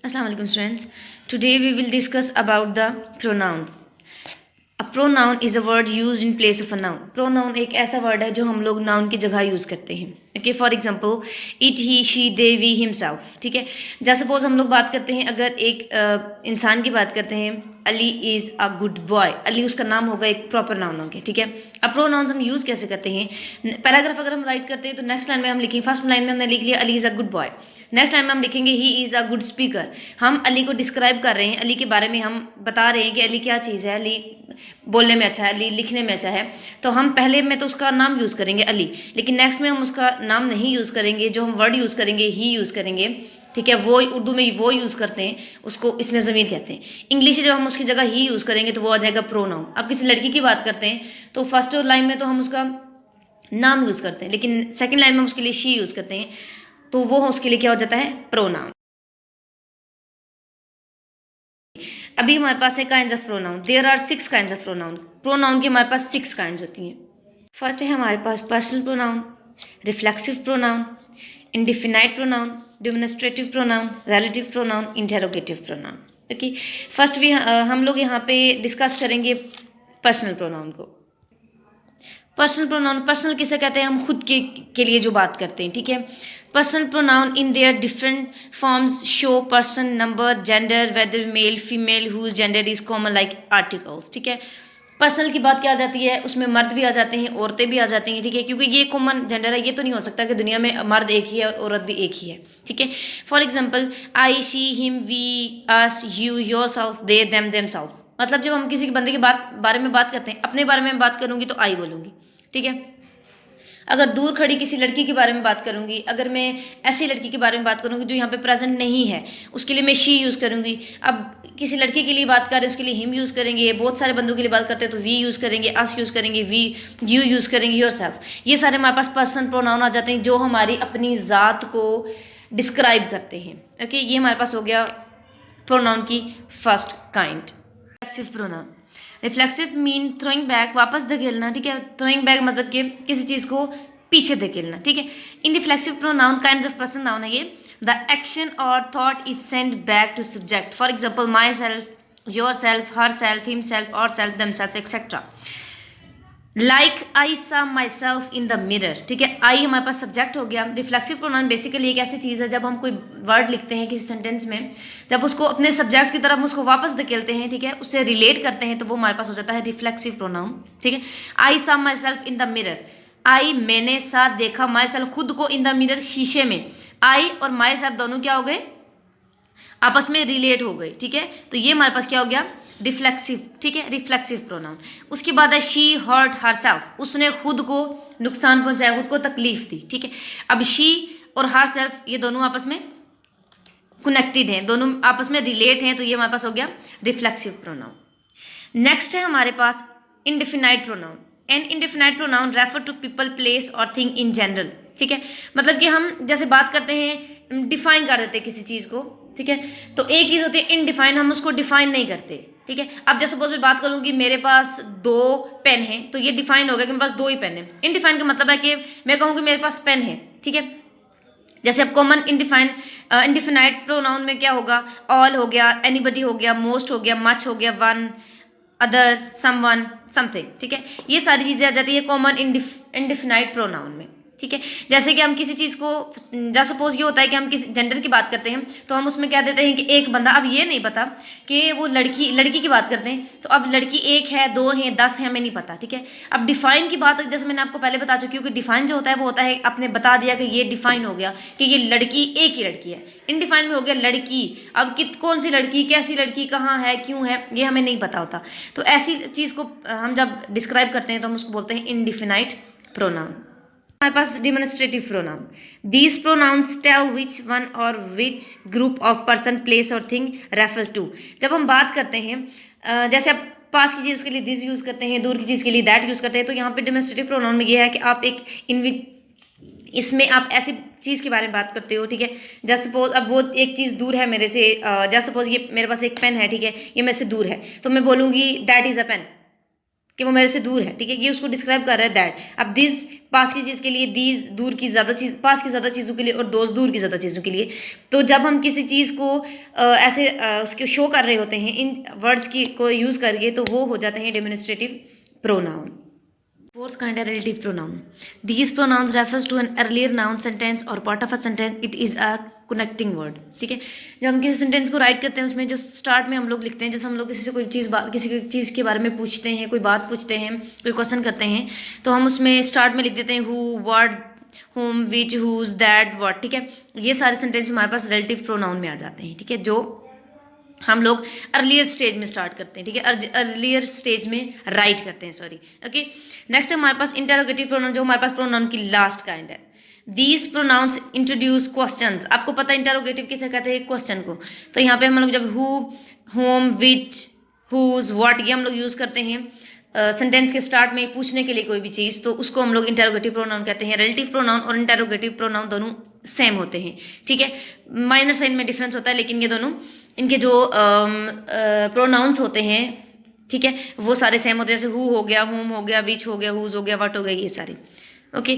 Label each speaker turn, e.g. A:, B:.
A: Assalamu alaikum students. Today we will discuss about the pronouns. A pronoun is a word used in place of a noun. Pronoun एक ऐसा word है जो हम लोग noun की जगह यूज़ करते हैं. Okay, for example it, he, she, they, we, himself. ठीक है, जैसे सपोज हम लोग बात करते हैं, अगर एक इंसान की बात करते हैं, Ali is a good boy. Ali उसका नाम होगा, एक प्रॉपर नाउन होगा. ठीक है, अब प्रोनाउंस हम यूज़ कैसे करते हैं? पैराग्राफ अगर हम राइट करते हैं तो नेक्स्ट लाइन में हम लिखेंगे, फर्स्ट लाइन में हमने लिख लिया Ali is a good boy. Next line में हम लिखेंगे he is a good speaker. हम अली को डिस्क्राइब कर रहे हैं, अली के बारे में हम बता रहे हैं कि अली क्या चीज़ है. अली बोलने में अच्छा है, अली लिखने में अच्छा है. तो हम पहले में तो उसका नाम यूज़ करेंगे अली, लेकिन नेक्स्ट में हम उसका नाम नहीं यूज़ करेंगे. जो हम वर्ड यूज़ करेंगे ही यूज़ करेंगे. ठीक है, वो उर्दू में वो यूज़ करते हैं, उसको इसमें ज़मीर कहते हैं. इंग्लिश में जब हम उसकी जगह ही यूज़ करेंगे तो वो आ जाएगा प्रोनाउन. अब किसी लड़की की बात करते हैं तो फर्स्ट लाइन में तो हम उसका नाम यूज़ करते हैं, लेकिन सेकंड लाइन में हम उसके लिए शी यूज़ करते हैं, तो वो उसके लिए क्या हो जाता है? प्रोनाउन. अभी हमारे पास है kinds of pronoun. There are 6 kinds of pronoun. Pronoun की हमारे पास 6 काइंड्स होती हैं. फर्स्ट है हमारे पास personal pronoun, reflexive pronoun, indefinite pronoun, demonstrative pronoun, relative pronoun, interrogative pronoun. Okay, first भी हम लोग यहाँ पे डिस्कस करेंगे पर्सनल प्रोनाउन को. पर्सनल प्रोनाउन, पर्सनल किसे कहते हैं? हम खुद के लिए जो बात करते हैं. ठीक है, personal pronoun in their different forms show person, number, gender, whether male female, whose gender is common like articles. ठीक है, पर्सनल की बात क्या आ जाती है, उसमें मर्द भी आ जाते हैं, औरतें भी आ जाती हैं. ठीक है, क्योंकि ये कॉमन जेंडर है, ये तो नहीं हो सकता कि दुनिया में मर्द एक ही है और औरत भी एक ही है. ठीक है, for example I, she, him, we, us, you, yourself, they, them, themself. मतलब जब हम किसी के बंदे के बारे में बात करते हैं, अपने बारे में बात करूंगी तो आई बोलूंगी. ठीक है, अगर दूर खड़ी किसी लड़की के बारे में बात करूंगी, अगर मैं ऐसी लड़की के बारे में बात करूंगी जो यहाँ पे प्रेजेंट नहीं है, उसके लिए मैं शी यूज़ करूंगी. अब किसी लड़की के लिए बात कर रहे हैं, उसके लिए हिम यूज़ करेंगे. बहुत सारे बंदों के लिए बात करते हैं तो वी यूज़ करेंगे, अस यूज़ करेंगे, वी, यू यूज़ करेंगे, योर सेल्फ. ये सारे हमारे पास पर्सन प्रोनाउन आ जाते हैं जो हमारी अपनी ज़ात को डिस्क्राइब करते हैं. ओके, ये हमारे पास हो गया प्रोनाउन की first kind. Reflexive pronoun. Reflexive mean throwing back, वापस धकेलना. ठीक है, थ्रोइंग बैक मतलब कि किसी चीज़ को पीछे धकेलना. ठीक है, in reflexive pronoun kinds of person noun है ये. द एक्शन और thought is send back to subject. For example myself, yourself, herself, himself, ourself, themself, etcetera. Like I saw myself in the mirror. ठीक है, आई हमारे पास subject हो गया. Reflexive pronoun basically एक ऐसी चीज़ है जब हम कोई वर्ड लिखते हैं किसी सेंटेंस में, जब उसको अपने सब्जेक्ट की तरफ उसको वापस धकेलते हैं, ठीक है, उससे रिलेट करते हैं, तो वो हमारे पास हो जाता है रिफ्लेक्सिव प्रोनाउन. ठीक है, I saw myself in the mirror. I, मैंने साथ देखा, माई सेल्फ, खुद को, इन द मिरर, शीशे में. आई और माई सेल्फ दोनों क्या हो गए? आपस में रिलेट हो गए. ठीक है, तो ये हमारे पास क्या हो गया? रिफ्लेक्सिव. ठीक है, रिफ्लेक्सिव प्रोनाउन. उसके बाद है शी हर्ट हरसेल्फ. उसने खुद को नुकसान पहुंचाया, खुद को तकलीफ दी. ठीक है, अब शी और हर सेल्फ ये दोनों आपस में कनेक्टेड हैं, दोनों आपस में रिलेट हैं, तो ये हमारे पास हो गया रिफ्लेक्सिव प्रोनाउन. नेक्स्ट है हमारे पास indefinite pronoun. An indefinite pronoun refer to people, place और थिंग इन जनरल. ठीक है, मतलब कि हम जैसे बात करते हैं, डिफाइन कर देते हैं किसी चीज़ को. ठीक है, तो एक चीज़ होती है इनडिफाइन, हम उसको डिफाइन नहीं करते. ठीक है, अब जैसे सपोज मैं बात करूँगी मेरे पास 2 पेन हैं, तो ये डिफाइन हो गया कि मेरे पास 2 ही पेन है. इनडिफाइन का मतलब है कि मैं कहूँगी मेरे पास पेन है. ठीक है, जैसे अब कॉमन इंडिफिनाइट प्रोनाउन में क्या होगा? ऑल हो गया, एनीबडी हो गया, मोस्ट हो गया, मच हो गया, वन, अदर, समवन, समथिंग. ठीक है, ये सारी चीज़ें आ जाती है कॉमन इंडिफिनाइट प्रोनाउन में. ठीक है, जैसे कि हम किसी चीज़ को, जैसे सपोज ये होता है कि हम किसी जेंडर की बात करते हैं तो हम उसमें कह देते हैं कि एक बंदा. अब ये नहीं पता कि वो लड़की की बात करते हैं, तो अब लड़की 1 है, 2 हैं, 10 है, हमें नहीं पता. ठीक है, अब डिफाइन की बात जैसे मैंने आपको पहले बता चुकी हूँ कि डिफाइन जो होता है वो होता है आपने बता दिया कि ये डिफाइन हो गया कि ये लड़की एक ही लड़की है. इनडिफाइन में हो गया लड़की. अब कौन सी लड़की, कैसी लड़की, कहाँ है, क्यों है, ये हमें नहीं पता होता. तो ऐसी चीज़ को हम जब डिस्क्राइब करते हैं तो हम उसको बोलते हैं इनडिफिनाइट प्रोनाउन. हमारे पास demonstrative pronoun. These pronouns tell which one और which group of person, place और थिंग रेफर्स टू. जब हम बात करते हैं, जैसे आप पास की चीज़ के लिए दिस यूज़ करते हैं, दूर की चीज़ के लिए दैट यूज़ करते हैं, तो यहाँ पे डिमोन्स्ट्रेटिव प्रोनाउन में ये है कि आप एक इसमें आप ऐसी चीज़ के बारे में बात करते हो. ठीक है, जैसे सपोज अब वो एक चीज़ दूर है मेरे से, जैसे सपोज ये मेरे पास एक पेन है. ठीक है, ये मेरे से दूर है, तो मैं बोलूँगी दैट इज़ अ पेन. कि वो मेरे से दूर है, ठीक है, ये उसको डिस्क्राइब कर रहा है दैट। अब दिस पास की चीज़ के लिए, दीज दूर की ज़्यादा चीज़, पास की ज़्यादा चीज़ों के लिए, और दोस्त दूर की ज़्यादा चीज़ों के लिए। तो जब हम किसी चीज़ को ऐसे उसको शो कर रहे होते हैं इन वर्ड्स की को यूज़ करके, तो वो हो जाते हैं डेमोन्स्ट्रेटिव प्रोनाउन। Fourth kind है relative pronoun. These pronouns refers to an earlier noun sentence or part of a sentence. It is a connecting word. ठीक है, जब हम किसी सेंटेंस को राइट करते हैं उसमें जो स्टार्ट में हम लोग लिखते हैं, जैसे हम लोग किसी से कोई किसी चीज़ के बारे में पूछते हैं, कोई बात पूछते हैं, कोई क्वेश्चन करते हैं, तो हम उसमें स्टार्ट में लिख देते हैं who, what, whom, which, whose, that, what। ठीक है, ये सारे सेंटेंस हमारे पास रिलेटिव प्रोनाउन में आ जाते हैं। ठीक है, जो हम लोग अर्लियर स्टेज में स्टार्ट करते हैं। ठीक है, अर्लियर स्टेज में राइट करते हैं, सॉरी। ओके, नेक्स्ट हमारे पास इंटरोगेटिव प्रोनाउन, जो हमारे पास प्रोनाउन की लास्ट काइंड है। These pronouns introduce questions. आपको पता है इंटरोगेटिव किसे कहते हैं, क्वेश्चन को। तो यहाँ पे हम लोग जब who, whom, which, whose, what, ये हम लोग यूज़ करते हैं सेंटेंस के स्टार्ट में पूछने के लिए कोई भी चीज़, तो उसको हम लोग इंटरोगेटिव प्रोनाउन कहते हैं। रिलेटिव प्रोनाउन और इंटरोगेटिव प्रोनाउन दोनों सेम होते हैं। ठीक है, माइनर साइन में डिफरेंस होता है, लेकिन ये दोनों, इनके जो प्रोनाउंस होते हैं, ठीक है, वो सारे सेम होते हैं। जैसे हु हो गया, हुम हो गया, विच हो गया, हुज हो गया, व्हाट हो गया, ये सारे। ओके।